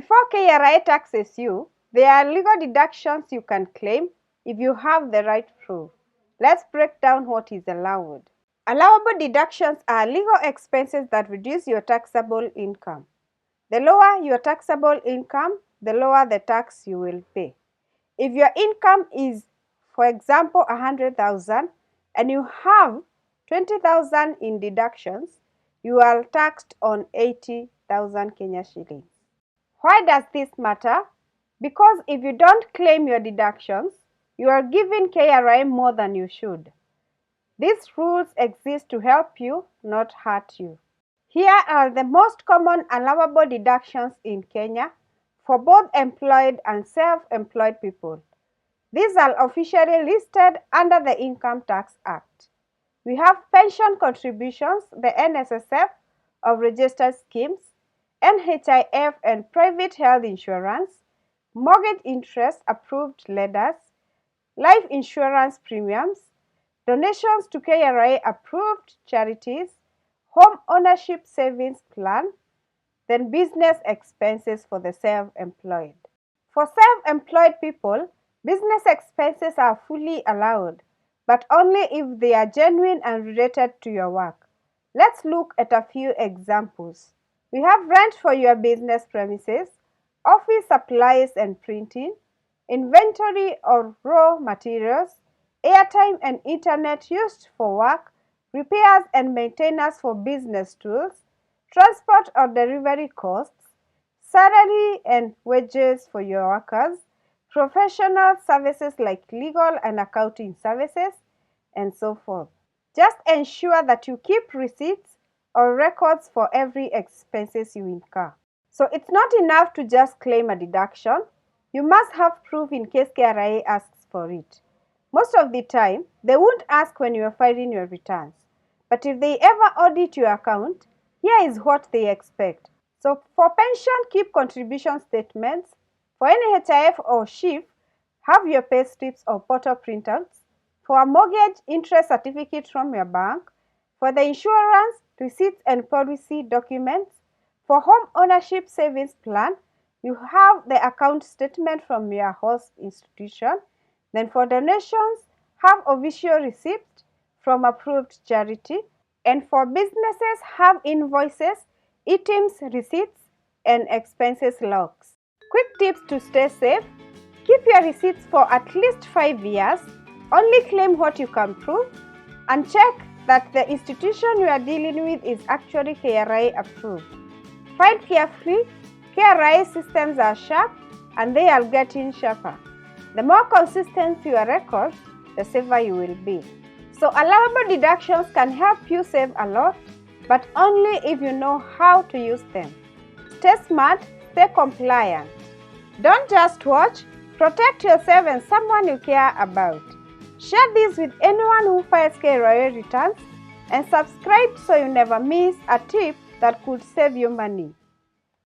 Before KRA taxes you, there are legal deductions you can claim if you have the right proof. Let's break down what is allowed. Allowable deductions are legal expenses that reduce your taxable income. The lower your taxable income, the lower the tax you will pay. If your income is, for example, 100,000 and you have 20,000 in deductions, you are taxed on 80,000 Kenya shillings. Why does this matter? Because if you don't claim your deductions, you are giving KRA more than you should. These rules exist to help you, not hurt you. Here are the most common allowable deductions in Kenya for both employed and self-employed people. These are officially listed under the Income Tax Act. We have pension contributions, the NSSF of registered schemes, NHIF and private health insurance, mortgage interest approved letters, life insurance premiums, donations to KRA approved charities, home ownership savings plan, then business expenses for the self-employed. For self-employed people, business expenses are fully allowed, but only if they are genuine and related to your work. Let's look at a few examples. We have rent for your business premises, office supplies and printing, inventory of raw materials, airtime and internet used for work, repairs and maintenance for business tools, transport or delivery costs, salary and wages for your workers, professional services like legal and accounting services, and so forth. Just ensure that you keep receipts or records for every expenses you incur. So it's not enough to just claim a deduction. You must have proof in case KRA asks for it. Most of the time, they won't ask when you are filing your returns. But if they ever audit your account, here is what they expect. So for pension, keep contribution statements. For NHIF or SHIF, have your pay slips or photo printouts. For a mortgage, interest certificate from your bank. For the insurance, receipts and policy documents. For home ownership savings plan, you have the account statement from your host institution. Then for donations, have official receipts from approved charity. And for businesses, have invoices, items, receipts, and expenses logs. Quick tips to stay safe. Keep your receipts for at least 5 years. Only claim what you can prove. And check that the institution you are dealing with is actually KRA approved. File carefully. KRA systems are sharp and they are getting sharper. The more consistent your record, the safer you will be. So allowable deductions can help you save a lot, but only if you know how to use them. Stay smart, stay compliant. Don't just watch, protect yourself and someone you care about. Share this with anyone who files KRA returns and subscribe so you never miss a tip that could save you money.